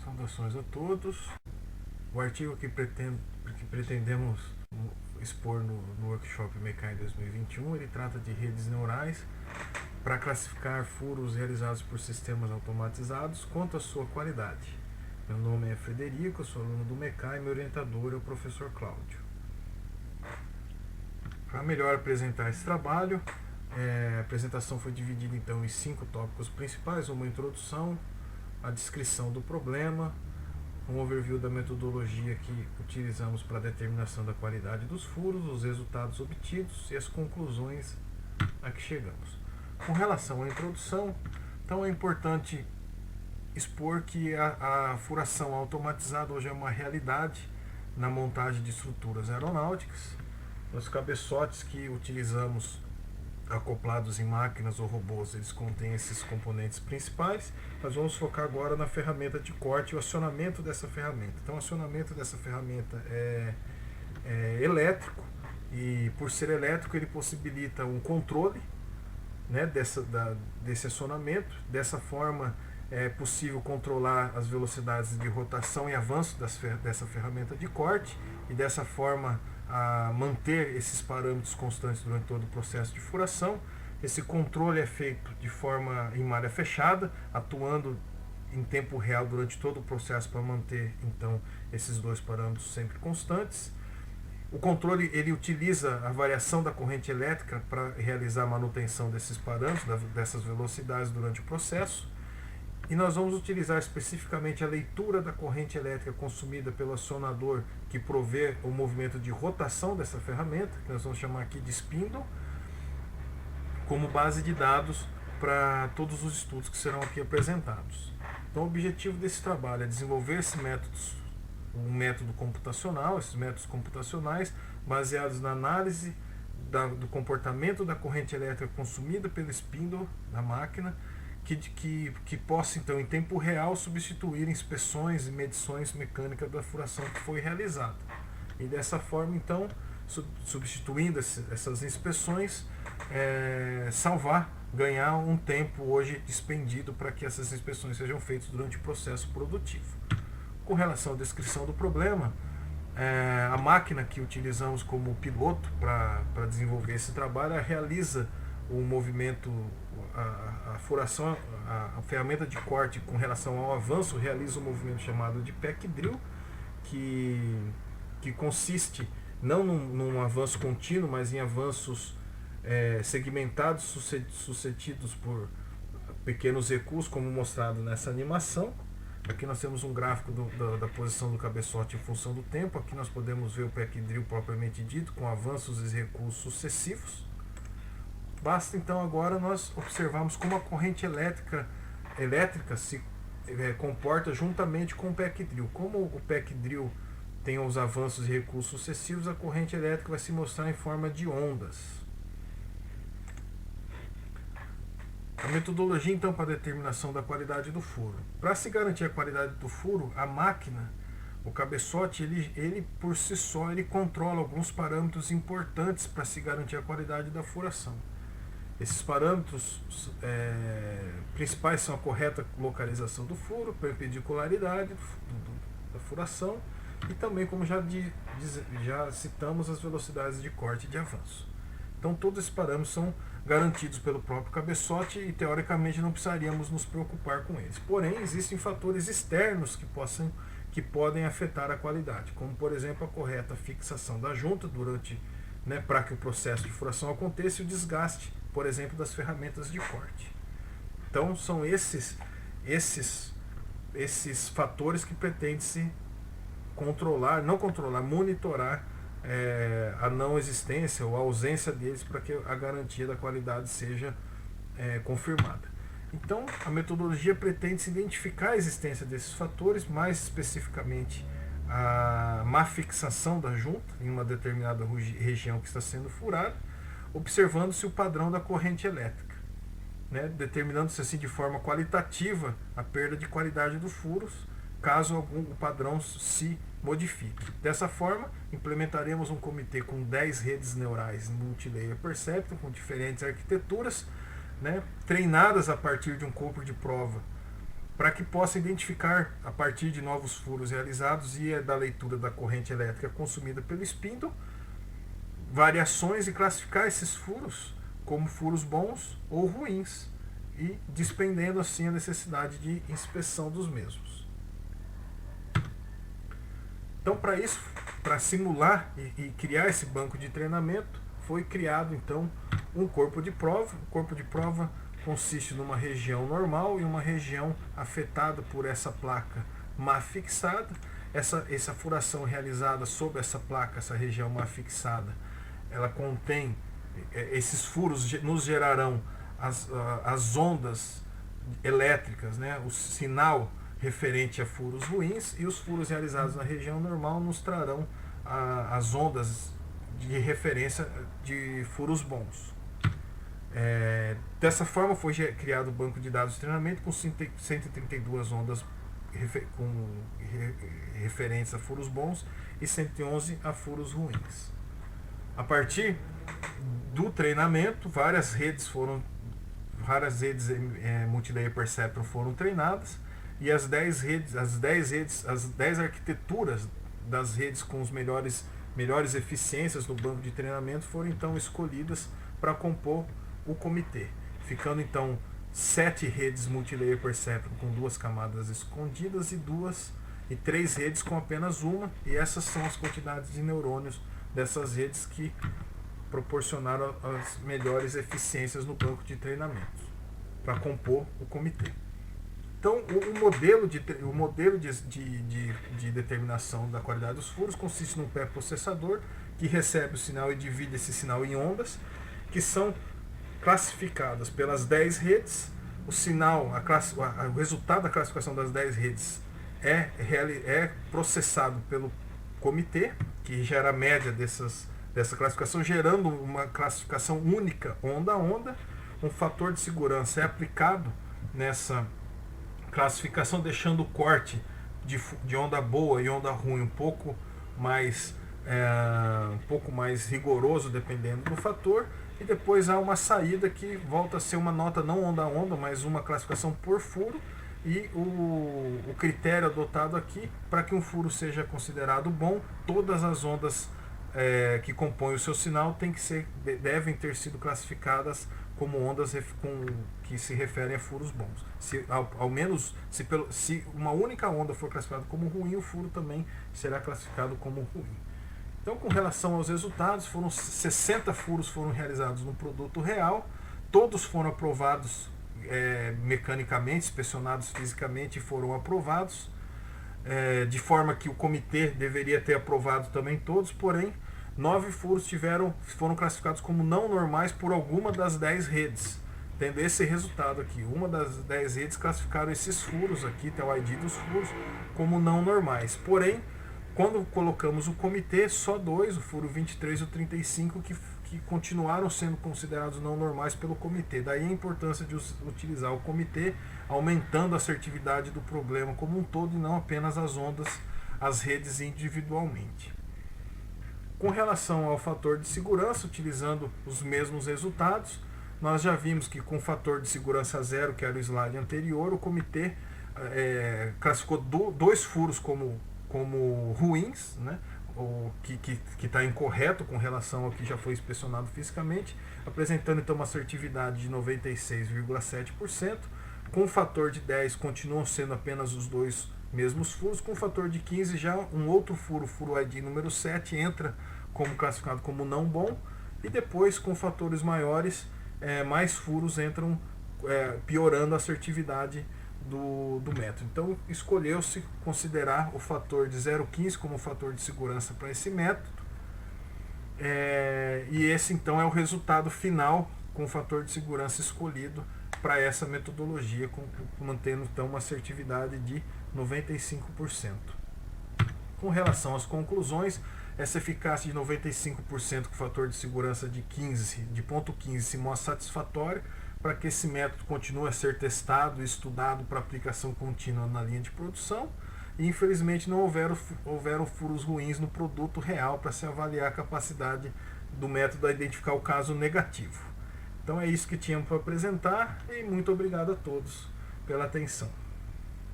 Saudações a todos. O artigo que pretendemos expor no workshop MECAI 2021, ele trata de redes neurais para classificar furos realizados por sistemas automatizados quanto à sua qualidade. Meu nome é Frederico, eu sou aluno do MECAI e meu orientador é o professor Cláudio. Para melhor apresentar esse trabalho, a apresentação foi dividida então em 5 tópicos principais: uma introdução, a descrição do problema, um overview da metodologia que utilizamos para a determinação da qualidade dos furos, os resultados obtidos e as conclusões a que chegamos. Com relação à introdução, então é importante expor que a furação automatizada hoje é uma realidade na montagem de estruturas aeronáuticas. Os cabeçotes que utilizamos acoplados em máquinas ou robôs, eles contêm esses componentes principais. Nós vamos focar agora na ferramenta de corte e o acionamento dessa ferramenta. Então, o acionamento dessa ferramenta é elétrico, e por ser elétrico ele possibilita um controle, né, desse acionamento. Dessa forma é possível controlar as velocidades de rotação e avanço dessa ferramenta de corte, e dessa forma a manter esses parâmetros constantes durante todo o processo de furação. Esse controle é feito de forma em malha fechada, atuando em tempo real durante todo o processo para manter então esses dois parâmetros sempre constantes. O controle ele utiliza a variação da corrente elétrica para realizar a manutenção desses parâmetros, dessas velocidades durante o processo. E nós vamos utilizar especificamente a leitura da corrente elétrica consumida pelo acionador que provê o movimento de rotação dessa ferramenta, que nós vamos chamar aqui de spindle, como base de dados para todos os estudos que serão aqui apresentados. Então, o objetivo desse trabalho é desenvolver um método computacional, esses métodos computacionais baseados na análise do comportamento da corrente elétrica consumida pelo spindle da máquina, que possa, então, em tempo real, substituir inspeções e medições mecânicas da furação que foi realizada. E dessa forma, então, substituindo essas inspeções, ganhar um tempo hoje dispendido para que essas inspeções sejam feitas durante o processo produtivo. Com relação à descrição do problema, a máquina que utilizamos como piloto para desenvolver esse trabalho realiza o movimento, a furação, a ferramenta de corte com relação ao avanço realiza um movimento chamado de pack drill, que consiste não num avanço contínuo, mas em avanços segmentados, sucedidos por pequenos recuos, como mostrado nessa animação. Aqui nós temos um gráfico da posição do cabeçote em função do tempo. Aqui nós podemos ver o pack drill propriamente dito, com avanços e recuos sucessivos. Basta então agora nós observarmos como a corrente elétrica se comporta juntamente com o pack drill. Como o pack drill tem os avanços e recuos sucessivos, a corrente elétrica vai se mostrar em forma de ondas. A metodologia então para a determinação da qualidade do furo. Para se garantir a qualidade do furo, a máquina, o cabeçote, ele por si só ele controla alguns parâmetros importantes para se garantir a qualidade da furação. Esses parâmetros principais são a correta localização do furo, perpendicularidade da furação e também, como já citamos, as velocidades de corte e de avanço. Então, todos esses parâmetros são garantidos pelo próprio cabeçote e, teoricamente, não precisaríamos nos preocupar com eles. Porém, existem fatores externos que podem afetar a qualidade, como, por exemplo, a correta fixação da junta para que o processo de furação aconteça, e o desgaste, por exemplo, das ferramentas de corte. Então, são esses fatores que pretende-se monitorar a não existência ou a ausência deles para que a garantia da qualidade seja confirmada. Então, a metodologia pretende-se identificar a existência desses fatores, mais especificamente a má fixação da junta em uma determinada região que está sendo furada, observando-se o padrão da corrente elétrica, determinando-se assim de forma qualitativa a perda de qualidade dos furos, caso o padrão se modifique. Dessa forma, implementaremos um comitê com 10 redes neurais multilayer perceptron com diferentes arquiteturas, treinadas a partir de um corpo de prova para que possa identificar, a partir de novos furos realizados e da leitura da corrente elétrica consumida pelo spindle, variações e classificar esses furos como furos bons ou ruins, e despendendo assim a necessidade de inspeção dos mesmos. Então, para isso, para simular e criar esse banco de treinamento, foi criado então um corpo de prova. O corpo de prova consiste numa região normal e uma região afetada por essa placa má fixada. Essa furação realizada sobre essa placa, essa região má fixada, ela contém, esses furos nos gerarão as ondas elétricas, né? O sinal referente a furos ruins, e os furos realizados na região normal nos trarão as ondas de referência de furos bons. Dessa forma foi criado o banco de dados de treinamento com 132 ondas referentes a furos bons e 111 a furos ruins. A partir do treinamento, várias redes multilayer perceptron foram treinadas, e as 10 arquiteturas das redes com os melhores eficiências no banco de treinamento foram então escolhidas para compor o comitê, ficando então 7 redes multilayer perceptron com 2 camadas escondidas e 3 redes com apenas uma, e essas são as quantidades de neurônios dessas redes que proporcionaram as melhores eficiências no banco de treinamento para compor o comitê. Então, o modelo de determinação da qualidade dos furos consiste num pré-processador que recebe o sinal e divide esse sinal em ondas, que são classificadas pelas 10 redes. O sinal, o resultado da classificação das 10 redes é processado pelo comitê, que gera a média dessa classificação, gerando uma classificação única onda a onda. Um fator de segurança é aplicado nessa classificação, deixando o corte de onda boa e onda ruim um pouco mais rigoroso dependendo do fator, e depois há uma saída que volta a ser uma nota não onda a onda, mas uma classificação por furo, e o critério adotado aqui para que um furo seja considerado bom, todas as ondas que compõem o seu sinal devem ter sido classificadas como ondas que se referem a furos bons. Se uma única onda for classificada como ruim, o furo também será classificado como ruim. Então, com relação aos resultados, 60 furos foram realizados no produto real, todos foram aprovados mecanicamente, inspecionados fisicamente e foram aprovados, de forma que o comitê deveria ter aprovado também todos, porém 9 furos foram classificados como não normais por alguma das 10 redes, tendo esse resultado aqui. Uma das 10 redes classificaram esses furos aqui, tem o ID dos furos, como não normais. Porém, quando colocamos o comitê, só 2, o furo 23 e o 35, que continuaram sendo considerados não normais pelo comitê. Daí a importância de utilizar o comitê, aumentando a assertividade do problema como um todo e não apenas as redes individualmente. Com relação ao fator de segurança, utilizando os mesmos resultados, nós já vimos que com o fator de segurança 0, que era o slide anterior, o comitê classificou 2 furos como ruins, né? Que está incorreto com relação ao que já foi inspecionado fisicamente, apresentando então uma assertividade de 96,7%. Com o fator de 10 continuam sendo apenas os 2 mesmos furos. Com o fator de 15 já um outro furo ID número 7, entra como classificado como não bom, e depois com fatores maiores, mais furos entram, piorando a assertividade do método. Então escolheu-se considerar o fator de 0,15 como fator de segurança para esse método, e esse então é o resultado final com o fator de segurança escolhido para essa metodologia, mantendo então uma assertividade de 95%. Com relação às conclusões, essa eficácia de 95% com o fator de segurança de 0,15 se mostra satisfatória para que esse método continue a ser testado e estudado para aplicação contínua na linha de produção, e infelizmente não houveram furos ruins no produto real para se avaliar a capacidade do método a identificar o caso negativo. Então é isso que tínhamos para apresentar, e muito obrigado a todos pela atenção.